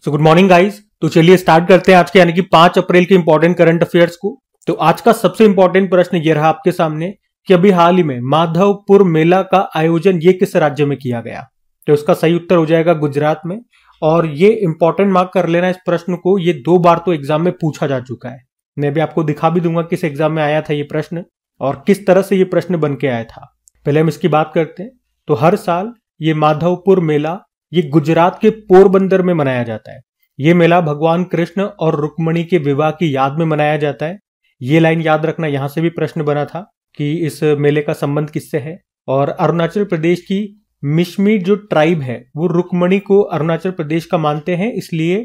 So good morning guys. तो चलिए start करते हैं आज के यानी कि 5 अप्रैल के इंपॉर्टेंट करंट अफेयर्स को। तो आज का सबसे इंपॉर्टेंट प्रश्न ये रहा आपके सामने कि अभी हाल ही में माधवपुर मेला का आयोजन ये किस राज्य में किया गया। तो इसका सही उत्तर हो जाएगा गुजरात में। और ये इंपॉर्टेंट मार्क कर लेना इस प्रश्न को, ये 2 बार तो एग्जाम में पूछा जा चुका है। मैं भी आपको दिखा भी दूंगा किस एग्जाम में आया था ये प्रश्न और किस तरह से ये प्रश्न बन के आया था। पहले हम इसकी बात करते हैं। तो हर साल ये माधवपुर मेला ये गुजरात के पोरबंदर में मनाया जाता है। ये मेला भगवान कृष्ण और रुक्मणी के विवाह की याद में मनाया जाता है। ये लाइन याद रखना, यहां से भी प्रश्न बना था कि इस मेले का संबंध किससे है। और अरुणाचल प्रदेश की मिशमी जो ट्राइब है वो रुक्मणी को अरुणाचल प्रदेश का मानते हैं, इसलिए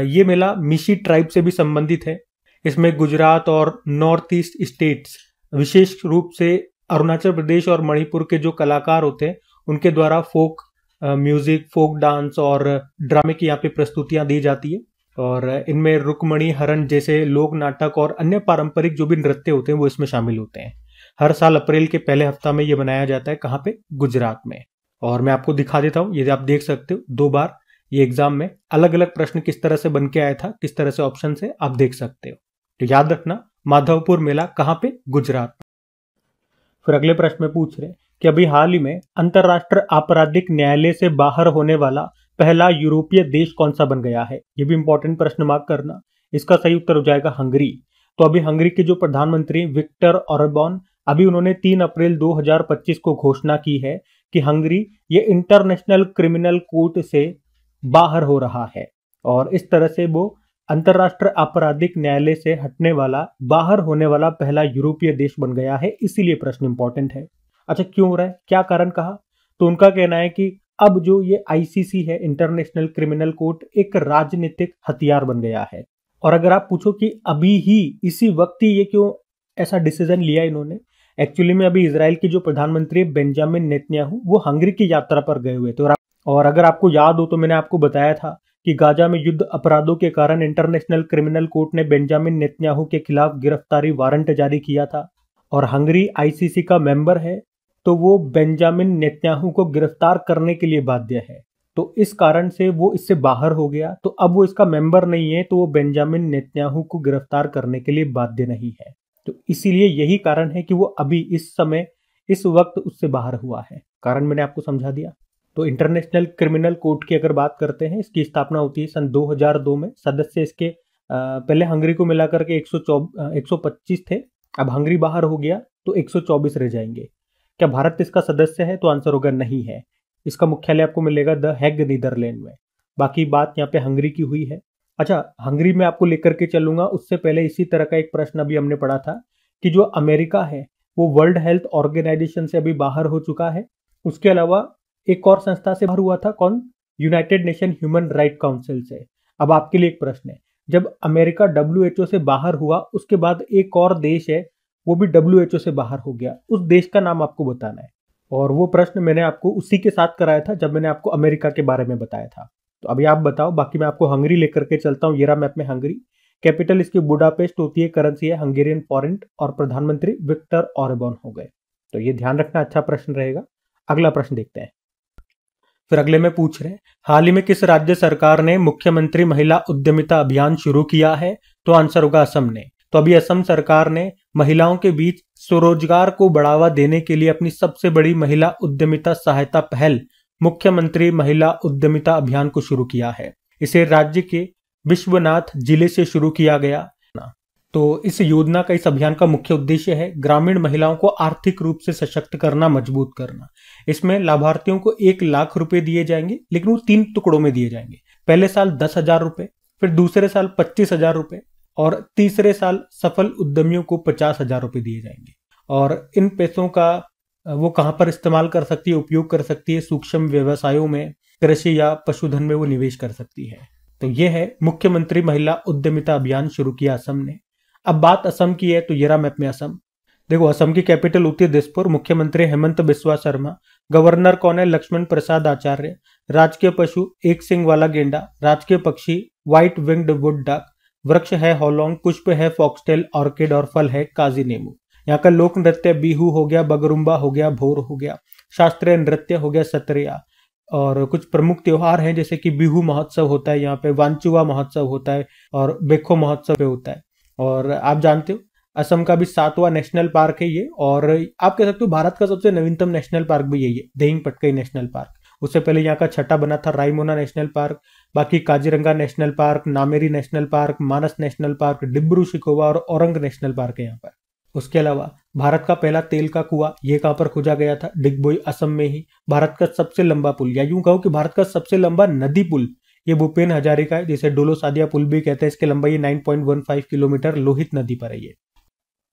ये मेला मिशी ट्राइब से भी संबंधित है। इसमें गुजरात और नॉर्थ ईस्ट स्टेट्स, विशेष रूप से अरुणाचल प्रदेश और मणिपुर के जो कलाकार होते हैं उनके द्वारा फोक म्यूजिक, फोक डांस और ड्रामे की यहाँ पे प्रस्तुतियां दी जाती है। और इनमें रुक्मणी हरण जैसे लोक नाटक और अन्य पारंपरिक जो भी नृत्य होते हैं वो इसमें शामिल होते हैं। हर साल अप्रैल के पहले हफ्ता में ये मनाया जाता है। कहाँ पे? गुजरात में। और मैं आपको दिखा देता हूँ, ये आप देख सकते हो 2 बार ये एग्जाम में अलग अलग प्रश्न किस तरह से बन के आया था, किस तरह से ऑप्शन से आप देख सकते हो। तो याद रखना माधवपुर मेला कहाँ पे? गुजरात। फिर अगले प्रश्न में पूछ रहे हैं कि अभी हाल ही में अंतरराष्ट्रीय आपराधिक न्यायालय से बाहर होने वाला पहला यूरोपीय देश कौन सा बन गया है। ये भी इंपॉर्टेंट प्रश्न मार्क करना। इसका सही उत्तर हो जाएगा हंगरी। तो अभी हंगरी के जो प्रधानमंत्री विक्टर ऑर्बान, अभी उन्होंने 3 अप्रैल 2025 को घोषणा की है कि हंगरी ये इंटरनेशनल क्रिमिनल कोर्ट से बाहर हो रहा है और इस तरह से वो अंतरराष्ट्रीय आपराधिक न्यायालय से हटने वाला, बाहर होने वाला पहला यूरोपीय देश बन गया है। इसीलिए प्रश्न इंपॉर्टेंट है। अच्छा, क्यों हो रहा है, क्या कारण कहा? तो उनका कहना है कि अब जो ये आईसीसी है, इंटरनेशनल क्रिमिनल कोर्ट, एक राजनीतिक हथियार बन गया है। और अगर आप पूछो कि अभी ही इसी वक्त ही ये क्यों ऐसा डिसीजन लिया इन्होंने, एक्चुअली में अभी इजराइल के जो प्रधानमंत्री बेंजामिन नेतन्याहू वो हंगरी की यात्रा पर गए हुए थे। और अगर आपको याद हो तो मैंने आपको बताया था कि गाजा में युद्ध अपराधों के कारण इंटरनेशनल क्रिमिनल कोर्ट ने बेंजामिन नेतन्याहू के खिलाफ गिरफ्तारी वारंट जारी किया था और हंगरी आईसीसी का मेंबर है, तो वो बेंजामिन नेतन्याहू को गिरफ्तार करने के लिए बाध्य है। तो इस कारण से वो इससे बाहर हो गया। तो अब वो इसका मेंबर नहीं है, तो वो बेंजामिन नेतन्याहू को गिरफ्तार करने के लिए बाध्य नहीं है। तो इसीलिए यही कारण है कि वो अभी इस समय, इस वक्त उससे बाहर हुआ है। कारण मैंने आपको समझा दिया। तो इंटरनेशनल क्रिमिनल कोर्ट की अगर बात करते हैं, इसकी स्थापना होती है सन 2002 में। सदस्य इसके पहले हंगरी को मिलाकर के 125 थे। अब हंगरी बाहर हो गया तो 124 रह जाएंगे। क्या भारत इसका सदस्य है? तो आंसर होगा नहीं है। इसका मुख्यालय आपको मिलेगा द हैग, नीदरलैंड में। बाकी बात यहाँ पे हंगरी की हुई है। अच्छा, हंगरी में आपको लेकर के चलूंगा। उससे पहले इसी तरह का एक प्रश्न अभी हमने पढ़ा था कि जो अमेरिका है वो वर्ल्ड हेल्थ ऑर्गेनाइजेशन से अभी बाहर हो चुका है। उसके अलावा एक और संस्था से बाहर हुआ था, कौन? United nation human right council से। अब आपके लिए एक प्रश्न है, जब अमेरिका WHO से बाहर हुआ उसके बाद एक और देश है वो भी WHO से बाहर हो गया, उस देश का नाम आपको बताना है। और वो प्रश्न मैंने आपको उसी के साथ कराया था जब मैंने आपको अमेरिका के बारे में बताया था। तो अभी आप बताओ। बाकी मैं आपको हंगरी लेकर के चलता हूँ। ये रहा मैप में हंगरी। कैपिटल इसकी बुडापेस्ट होती है, करेंसी है हंगेरियन फॉरेंट और प्रधानमंत्री विक्टर ऑर्बान हो गए। तो ये ध्यान रखना, अच्छा प्रश्न रहेगा। अगला प्रश्न देखते हैं। फिर अगले में पूछ रहे हैं, हाल ही में किस राज्य सरकार ने मुख्यमंत्री महिला उद्यमिता अभियान शुरू किया है? तो आंसर होगा असम ने। तो अभी असम सरकार ने महिलाओं के बीच स्वरोजगार को बढ़ावा देने के लिए अपनी सबसे बड़ी महिला उद्यमिता सहायता पहल मुख्यमंत्री महिला उद्यमिता अभियान को शुरू किया है। इसे राज्य के विश्वनाथ जिले से शुरू किया गया। तो इस योजना का, इस अभियान का मुख्य उद्देश्य है ग्रामीण महिलाओं को आर्थिक रूप से सशक्त करना, मजबूत करना। इसमें लाभार्थियों को 1 लाख रुपए दिए जाएंगे, लेकिन वो 3 टुकड़ों में दिए जाएंगे। पहले साल 10,000 रुपए, फिर दूसरे साल 25,000 रुपए और तीसरे साल सफल उद्यमियों को 50,000 रुपए दिए जाएंगे। और इन पैसों का वो कहां पर इस्तेमाल कर सकती है, उपयोग कर सकती है? सूक्ष्म व्यवसायों में, कृषि या पशुधन में वो निवेश कर सकती है। तो ये है मुख्यमंत्री महिला उद्यमिता अभियान शुरू किया असम ने। अब बात असम की है, तो ये रहा मैप में असम। देखो, असम की कैपिटल होती है दिसपुर। मुख्यमंत्री हेमंत बिस्वा शर्मा। गवर्नर कौन है? लक्ष्मण प्रसाद आचार्य। राजकीय पशु 1 सींग वाला गेंडा। राजकीय पक्षी व्हाइट विंग्ड वुड डक। वृक्ष है होलोंग। पुष्प है फॉक्सटेल ऑर्किड और फल है काजी नींबू। यहाँ का लोक नृत्य बिहू हो गया, बगरुम्बा हो गया, भोर हो गया। शास्त्रीय नृत्य हो गया सत्रिया। और कुछ प्रमुख त्योहार हैं जैसे कि बिहू महोत्सव होता है, यहाँ पे वांचुआ महोत्सव होता है और बेखो महोत्सव पे होता है। और आप जानते हो असम का भी 7वां नेशनल पार्क है ये, और आप कह सकते हो भारत का सबसे नवीनतम नेशनल पार्क भी यही है, देहिंग पटकाई नेशनल पार्क। उससे पहले यहाँ का छठा बना था रायमोना नेशनल पार्क, बाकी Kaziranga national park, Nameri national park, Manas national park, Dibru Saikhowa और औरंग नेशनल पार्क है यहाँ पर। उसके अलावा भारत का पहला तेल का कुआं ये कहाँ पर खोजा गया था? डिगबोई असम में ही। भारत का सबसे लंबा पुल, या यूं कहो कि भारत का सबसे लंबा नदी पुल ये भूपेन हजारिका है, जिसे डोलो सादिया पुल भी कहते हैं। इसकी लंबाई 9.15 किलोमीटर लोहित नदी पर है ये।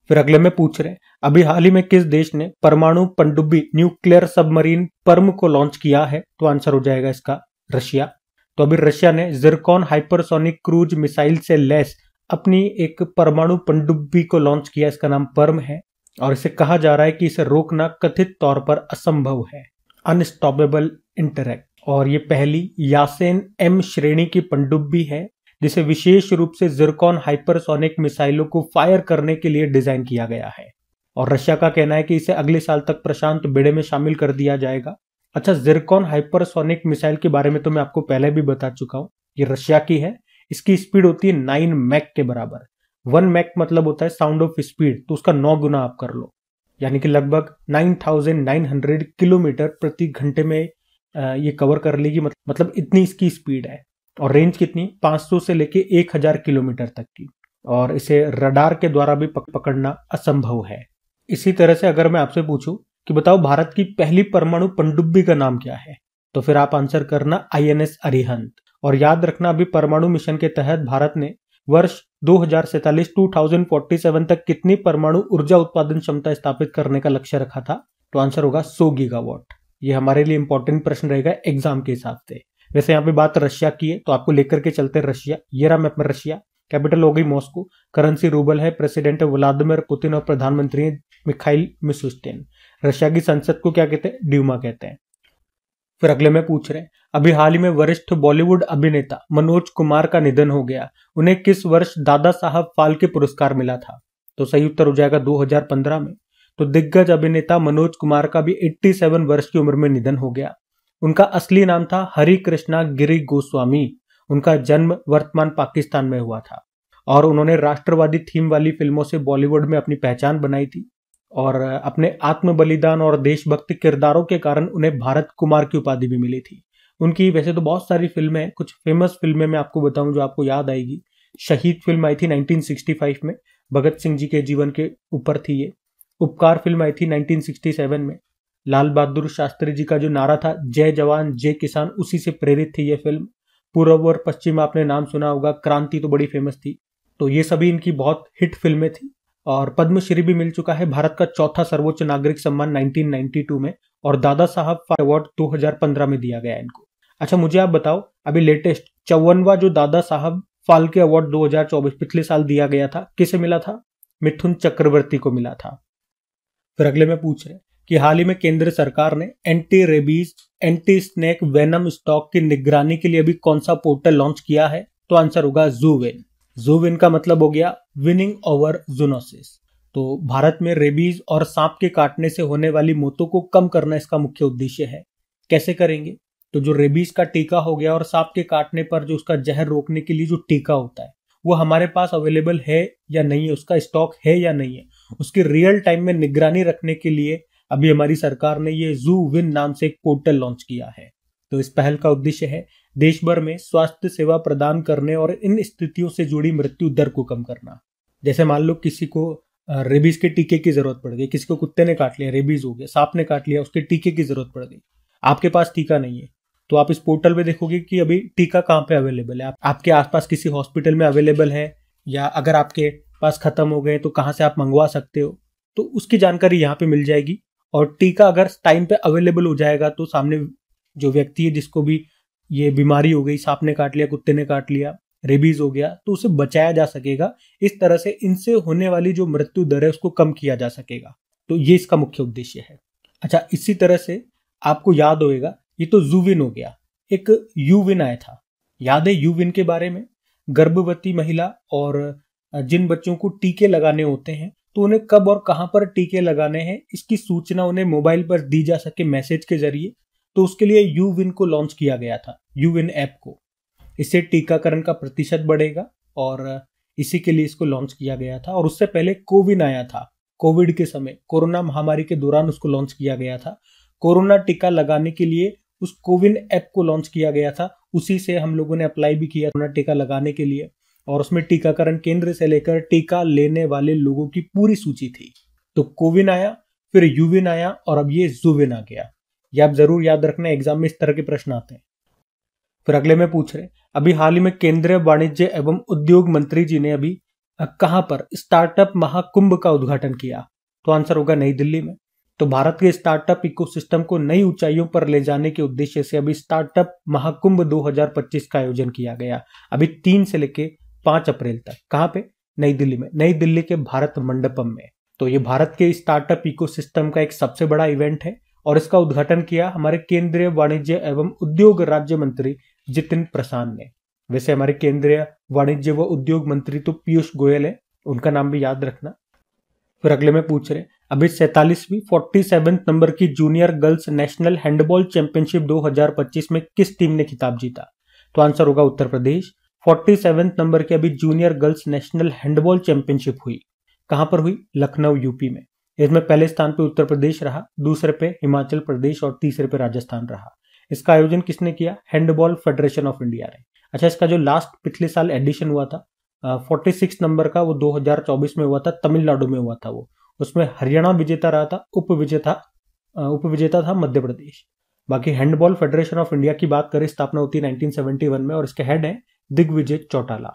फिर अगले में पूछ रहे हैं, अभी हाल ही में किस देश ने परमाणु पनडुब्बी न्यूक्लियर सबमरीन पर्म को लॉन्च किया है? तो आंसर हो जाएगा इसका रशिया। तो अभी रशिया ने जिरकॉन हाइपरसोनिक क्रूज मिसाइल से लैस अपनी एक परमाणु पनडुब्बी को लॉन्च किया, इसका नाम पर्म है। और इसे कहा जा रहा है कि इसे रोकना कथित तौर पर असंभव है, अनस्टॉपेबल इंटरैक्ट। और ये पहली यासेन एम श्रेणी की पनडुब्बी है जिसे विशेष रूप से जिरकॉन हाइपरसोनिक मिसाइलों को फायर करने के लिए डिजाइन किया गया है। और रशिया का कहना है कि इसे अगले साल तक प्रशांत बेड़े में शामिल कर दिया जाएगा। अच्छा, जिरकॉन हाइपरसोनिक मिसाइल के बारे में तो मैं आपको पहले भी बता चुका हूं, ये रशिया की है। इसकी स्पीड होती है 9 मैक के बराबर। 1 मैक मतलब होता है साउंड ऑफ स्पीड, तो उसका 9 गुना आप कर लो, यानी कि लगभग 9900 किलोमीटर प्रति घंटे में ये कवर कर लेगी। मतलब इतनी इसकी स्पीड है। और रेंज कितनी? 500 से लेके 1000 किलोमीटर तक की। और इसे रडार के द्वारा भी पकड़ना असंभव है। इसी तरह से अगर मैं आपसे पूछूं कि बताओ भारत की पहली परमाणु पनडुब्बी का नाम क्या है, तो फिर आप आंसर करना INS अरिहंत। और याद रखना, अभी परमाणु मिशन के तहत भारत ने वर्ष 2047 तक कितनी परमाणु ऊर्जा उत्पादन क्षमता स्थापित करने का लक्ष्य रखा था? तो आंसर होगा 100 गीगावाट। ये हमारे लिए इंपॉर्टेंट प्रश्न रहेगा एग्जाम के हिसाब से। वैसे यहाँ पे बात रशिया की है तो आपको लेकर के चलते रशिया। ये रहा मैप में रशिया। कैपिटल हो गई मॉस्को, करेंसी रूबल है, प्रेसिडेंट है व्लादिमीर पुतिन और प्रधानमंत्री है मिखाइल मिशुस्टिन। रशिया की संसद को क्या कहते हैं? ड्यूमा कहते हैं। फिर अगले में पूछ रहे हैं, अभी हाल ही में वरिष्ठ बॉलीवुड अभिनेता मनोज कुमार का निधन हो गया, उन्हें किस वर्ष दादा साहब फाल्के पुरस्कार मिला था? तो सही उत्तर हो जाएगा 2015 में। तो दिग्गज अभिनेता मनोज कुमार का भी 87 वर्ष की उम्र में निधन हो गया। उनका असली नाम था हरि कृष्णा गिरी गोस्वामी। उनका जन्म वर्तमान पाकिस्तान में हुआ था और उन्होंने राष्ट्रवादी थीम वाली फिल्मों से बॉलीवुड में अपनी पहचान बनाई थी। और अपने आत्म बलिदान और देशभक्ति किरदारों के कारण उन्हें भारत कुमार की उपाधि भी मिली थी। उनकी वैसे तो बहुत सारी फिल्में हैं, कुछ फेमस फिल्में मैं आपको बताऊं जो आपको याद आएगी। शहीद फिल्म आई थी 1965 में, भगत सिंह जी के जीवन के ऊपर थी ये। उपकार फिल्म आई थी 1967 में, लाल बहादुर शास्त्री जी का जो नारा था जय जवान जय किसान, उसी से प्रेरित थी ये फिल्म। पूर्व और पश्चिम आपने नाम सुना होगा, क्रांति तो बड़ी फेमस थी। तो ये सभी इनकी बहुत हिट फिल्में थी। और पद्मश्री भी मिल चुका है, भारत का चौथा सर्वोच्च नागरिक सम्मान 1992 में, और दादा साहब अवार्ड 2015 में दिया गया इनको। अच्छा, मुझे आप बताओ, अभी लेटेस्ट 54वां जो दादा साहब फाल्के अवार्ड 2024 पिछले साल दिया गया था, किसे मिला था? मिथुन चक्रवर्ती को मिला था। फिर अगले में पूछ रहे कि हाल ही में केंद्र सरकार ने anti rabies anti snake venom stock की निगरानी के लिए अभी कौन सा पोर्टल लॉन्च किया है? तो आंसर होगा ज़ूविन। ज़ूविन का मतलब हो गया विनिंग ओवर जूनोसिस। तो भारत में रेबीज और सांप के काटने से होने वाली मौतों को कम करना इसका मुख्य उद्देश्य है। कैसे करेंगे? तो जो रेबीज का टीका हो गया और सांप के काटने पर जो उसका जहर रोकने के लिए जो टीका होता है वो हमारे पास अवेलेबल है या नहीं है, उसका स्टॉक है या नहीं है, उसकी रियल टाइम में निगरानी रखने के लिए अभी हमारी सरकार ने ये ज़ूविन नाम से एक पोर्टल लॉन्च किया है। तो इस पहल का उद्देश्य है देश भर में स्वास्थ्य सेवा प्रदान करने और इन स्थितियों से जुड़ी मृत्यु दर को कम करना। जैसे मान लो किसी को रेबीज के टीके की जरूरत पड़ गई, किसी को कुत्ते ने काट लिया, रेबीज हो गया, सांप ने काट लिया, उसके टीके की जरूरत पड़ गई, आपके पास टीका नहीं है, तो आप इस पोर्टल पे देखोगे कि अभी टीका कहाँ पे अवेलेबल है, आपके आसपास किसी हॉस्पिटल में अवेलेबल है, या अगर आपके पास खत्म हो गए तो कहाँ से आप मंगवा सकते हो, तो उसकी जानकारी यहाँ पे मिल जाएगी। और टीका अगर टाइम पे अवेलेबल हो जाएगा तो सामने जो व्यक्ति है जिसको भी ये बीमारी हो गई, सांप ने काट लिया, कुत्ते ने काट लिया, रेबीज हो गया, तो उसे बचाया जा सकेगा। इस तरह से इनसे होने वाली जो मृत्यु दर है उसको कम किया जा सकेगा। तो ये इसका मुख्य उद्देश्य है। अच्छा, इसी तरह से आपको याद होगा, ये तो ज़ूविन हो गया, एक यूविन आया था, याद है यूविन के बारे में? गर्भवती महिला और जिन बच्चों को टीके लगाने होते हैं तो उन्हें कब और कहां पर टीके लगाने हैं इसकी सूचना उन्हें मोबाइल पर दी जा सके मैसेज के जरिए। तो उसके लिए यूविन को लॉन्च किया गया था, यूविन ऐप को। इससे टीकाकरण का प्रतिशत बढ़ेगा और इसी के लिए इसको लॉन्च किया गया था। और उससे पहले कोविन आया था, कोविड के समय, कोरोना महामारी के दौरान उसको लॉन्च किया गया था। कोरोना टीका लगाने के लिए उस कोविन ऐप को लॉन्च किया गया था, उसी से हम लोगों ने अप्लाई भी किया कोरोना टीका लगाने के लिए। और उसमें टीकाकरण केंद्र से लेकर टीका लेने वाले लोगों की पूरी सूची थी। तो कोविन आया, फिर यूविन आया और अब ये ज़ुविन आ गया। ये आप जरूर याद रखना, एग्जाम में इस तरह के प्रश्न आते हैं। फिर अगले में पूछ रहे, अभी हाल ही में केंद्रीय वाणिज्य एवं उद्योग मंत्री जी ने अभी कहां पर स्टार्टअप महाकुंभ का उद्घाटन किया? तो आंसर होगा नई दिल्ली में। तो भारत के स्टार्टअप इकोसिस्टम को नई ऊंचाइयों पर ले जाने के उद्देश्य से अभी स्टार्टअप महाकुंभ 2025 का आयोजन किया गया, अभी 3 से लेके 5 अप्रैल तक। कहां पे? नई दिल्ली में, नई दिल्ली के भारत मंडपम में। तो ये भारत के स्टार्टअप इकोसिस्टम का एक सबसे बड़ा इवेंट है और इसका उद्घाटन किया हमारे केंद्रीय वाणिज्य एवं उद्योग राज्य मंत्री जितेंद्र प्रसाद ने। वैसे हमारे केंद्रीय वाणिज्य व उद्योग मंत्री तो पीयूष गोयल है, उनका नाम भी याद रखना। फिर अगले में पूछ रहे, अभी 47वीं नंबर की junior girls national handball championship 2025 में किस टीम ने खिताब जीता? तो आंसर होगा उत्तर प्रदेश। 47 नंबर की अभी junior girls national handball championship हुई। कहां पर हुई? लखनऊ, यूपी में। इसमें पहले स्थान पे उत्तर प्रदेश रहा, दूसरे पे हिमाचल प्रदेश और तीसरे पे राजस्थान रहा। इसका आयोजन किसने किया? हैंडबॉल फेडरेशन ऑफ इंडिया ने। अच्छा, इसका जो लास्ट पिछले साल एडिशन हुआ था 46 नंबर का, वो 2024 में हुआ था, तमिलनाडु में हुआ था वो। उसमें हरियाणा विजेता रहा था, उपविजेता था मध्य प्रदेश। बाकी हैंडबॉल फेडरेशन ऑफ इंडिया की बात करें, स्थापना होती है 1971 में और इसके हेड है दिग्विजय चौटाला।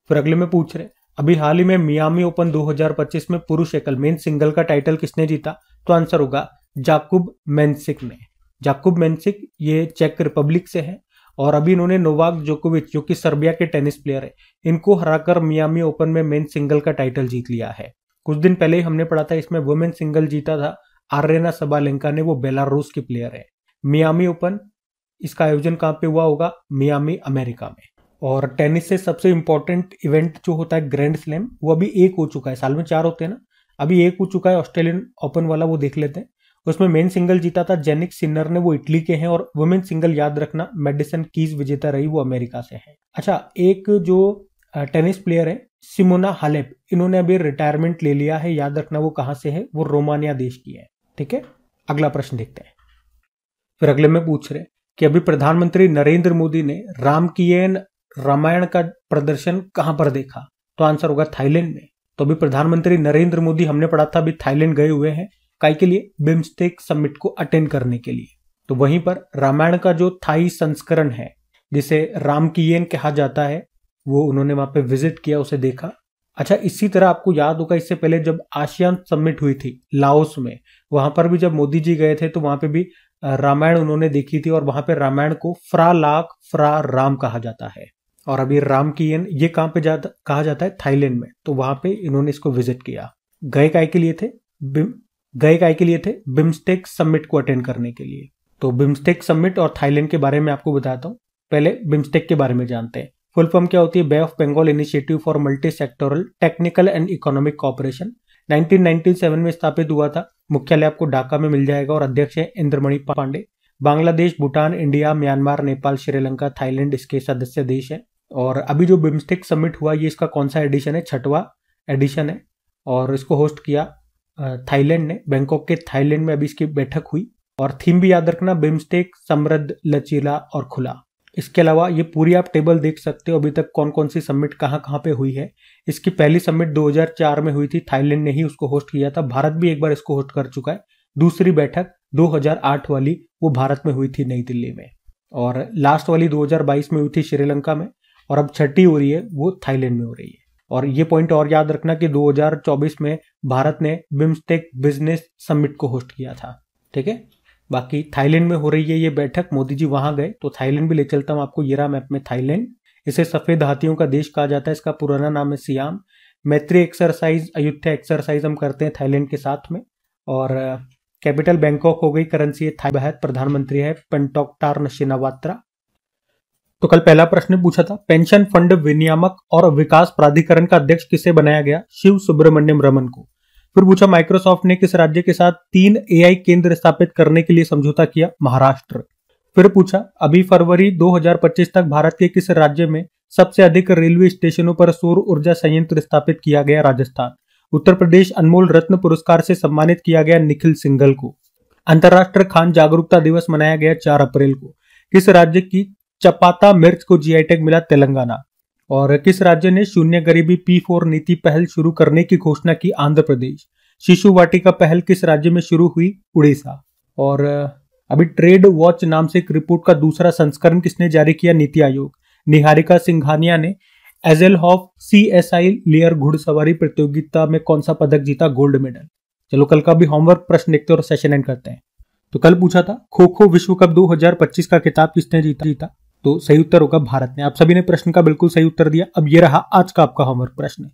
फिर अगले में पूछ रहे, अभी हाल ही में मियामी ओपन 2025 में पुरुष एकल मेन सिंगल का टाइटल किसने जीता? तो आंसर होगा जाकुब मेंसिक ने। जाकुब मेंसिक ये चेक रिपब्लिक से है और अभी इन्होंने नोवाक जोकोविच, जो कि सर्बिया के टेनिस प्लेयर है, इनको हराकर मियामी ओपन में मेन सिंगल का टाइटल जीत लिया है। कुछ दिन पहले ही हमने पढ़ा था, इसमें वुमेन सिंगल जीता था आर्यना सबालेंका ने, वो बेलारूस की प्लेयर है। मियामी ओपन, इसका आयोजन कहां पे हुआ होगा? मियामी, अमेरिका में। और टेनिस से सबसे इंपॉर्टेंट इवेंट जो होता है ग्रैंड स्लैम, वो अभी एक हो चुका है, साल में 4 होते हैं ना, अभी एक हो चुका है ऑस्ट्रेलियन ओपन वाला, वो देख लेते हैं। उसमें मेन सिंगल जीता था जेनिक सिनर ने, वो इटली के हैं। और वुमेन सिंगल याद रखना, मेडिसन कीज विजेता रही, वो अमेरिका से है। अच्छा, एक जो टेनिस प्लेयर है सिमोना हालेप, इन्होंने अभी रिटायरमेंट ले लिया है, याद रखना वो कहां से है? वो रोमानिया देश की है। ठीक है, अगला प्रश्न देखते हैं। फिर अगले में पूछ रहे कि अभी प्रधानमंत्री नरेंद्र मोदी ने रामायण का प्रदर्शन कहां पर देखा? तो आंसर होगा थाईलैंड में। तो अभी प्रधानमंत्री नरेंद्र मोदी, हमने पढ़ा था, अभी थाईलैंड गए हुए हैं। काय के लिए? बिम्स्टेक समिट को अटेंड करने के लिए। तो वहीं पर रामायण का जो थाई संस्करण है, जिसे रामकियन कहा जाता है, वो उन्होंने वहां पे विजिट किया, उसे देखा। अच्छा, इसी तरह आपको याद होगा, इससे पहले जब आसियान समिट हुई थी लाओस में, वहां पर भी जब मोदी जी गए थे तो वहां पे भी रामायण उन्होंने देखी थी। और वहां पे रामायण को फ्रा लाख फ्रा राम कहा जाता है। और अभी रामकियन ये कहां पे कहा जाता है? थाईलैंड में। तो वहां पे इन्होंने इसको विजिट किया। गए काय के लिए थे? बिम्स्टेक समिट को अटेंड करने के लिए। तो बिम्स्टेक समिट और थाईलैंड के बारे में आपको बताता हूं। पहले बिम्स्टेक के बारे में जानते हैं। फुल फॉर्म क्या होती है? Bay of Bengal initiative for multi sectoral technical and economic cooperation. 1997 में स्थापित हुआ था। मुख्यालय आपको ढाका में मिल जाएगा और अध्यक्ष है Indramani Pandey. Bangladesh, Bhutan, India, Myanmar, Nepal, Sri Lanka, Thailand इसके सदस्य देश है। और अभी जो बिम्स्टेक समिट हुआ, ये इसका कौन सा एडिशन है? 6वां एडिशन है। और इसको होस्ट किया थाईलैंड ने, बैंकॉक के थाईलैंड में अभी इसकी बैठक हुई। और थीम भी याद रखना, बिम्स्टेक समृद्ध, लचीला और खुला। इसके अलावा ये पूरी आप टेबल देख सकते हो, अभी तक कौन कौन सी समिट कहां कहां पे हुई है। इसकी पहली समिट 2004 में हुई थी, थाईलैंड ने ही उसको होस्ट किया था। भारत भी एक बार इसको होस्ट कर चुका है। दूसरी बैठक 2008 वाली, वो भारत में हुई थी नई दिल्ली में। और लास्ट वाली 2022 में हुई थी श्रीलंका में। और अब छठी हो रही है, वो थाईलैंड में हो रही है। और ये पॉइंट और याद रखना कि 2024 में भारत ने बिम्स्टेक बिजनेस समिट को होस्ट किया था। ठीक है, बाकी थाईलैंड में हो रही है ये बैठक, मोदी जी वहां गए, तो थाईलैंड भी ले चलता हूं आपको। ये रहा मैप में थाईलैंड। इसे सफेद हाथियों का देश कहा जाता है, इसका पुराना नाम है सियाम। मैत्री एक्सरसाइज, अयुत्या एक्सरसाइज हम करते हैं थाईलैंड के साथ में। और कैपिटल बैंकॉक हो गई, करेंसी है थाई, प्रधानमंत्री है पेंटोक्टार्न शिनावात्रा। तो कल पहला प्रश्न पूछा था, पेंशन फंड विनियामक और विकास प्राधिकरण का अध्यक्ष किसे बनाया गया? शिव सुब्रमण्यम रमन को। फिर पूछा माइक्रोसॉफ्ट ने किस राज्य के साथ 3 एआई केंद्र स्थापित करने के लिए समझौता किया? महाराष्ट्र। फिर पूछा अभी फरवरी 2025 तक भारत के किस राज्य में सबसे अधिक रेलवे स्टेशनों पर सौर ऊर्जा संयंत्र स्थापित किया गया? राजस्थान। उत्तर प्रदेश अनमोल रत्न पुरस्कार से सम्मानित किया गया निखिल सिंघल को। अंतर्राष्ट्रीय खान जागरूकता दिवस मनाया गया 4 अप्रैल को। किस राज्य की चपाता मिर्च को जीआई टैग मिला? तेलंगाना। और किस राज्य ने शून्य गरीबी P4 नीति पहल शुरू करने की घोषणा की? आंध्र प्रदेश। शिशु वाटिका पहल किस राज्य में शुरू हुई? उड़ीसा। और अभी ट्रेड वॉच नाम से एक रिपोर्ट का दूसरा संस्करण किसने जारी किया? नीति आयोग। निहारिका सिंघानिया ने एजेलहॉफ CSI लेयर घुड़सवारी प्रतियोगिता में कौन सा पदक जीता? Gold medal. चलो कल का भी होमवर्क प्रश्न देखते हैं और सेशन एंड करते हैं। तो कल पूछा था खो खो विश्व कप 2025 का खिताब किसने जीता? तो सही उत्तर होगा भारत ने। आप सभी ने प्रश्न का बिल्कुल सही उत्तर दिया। अब ये रहा आज का आपका होमवर्क प्रश्न।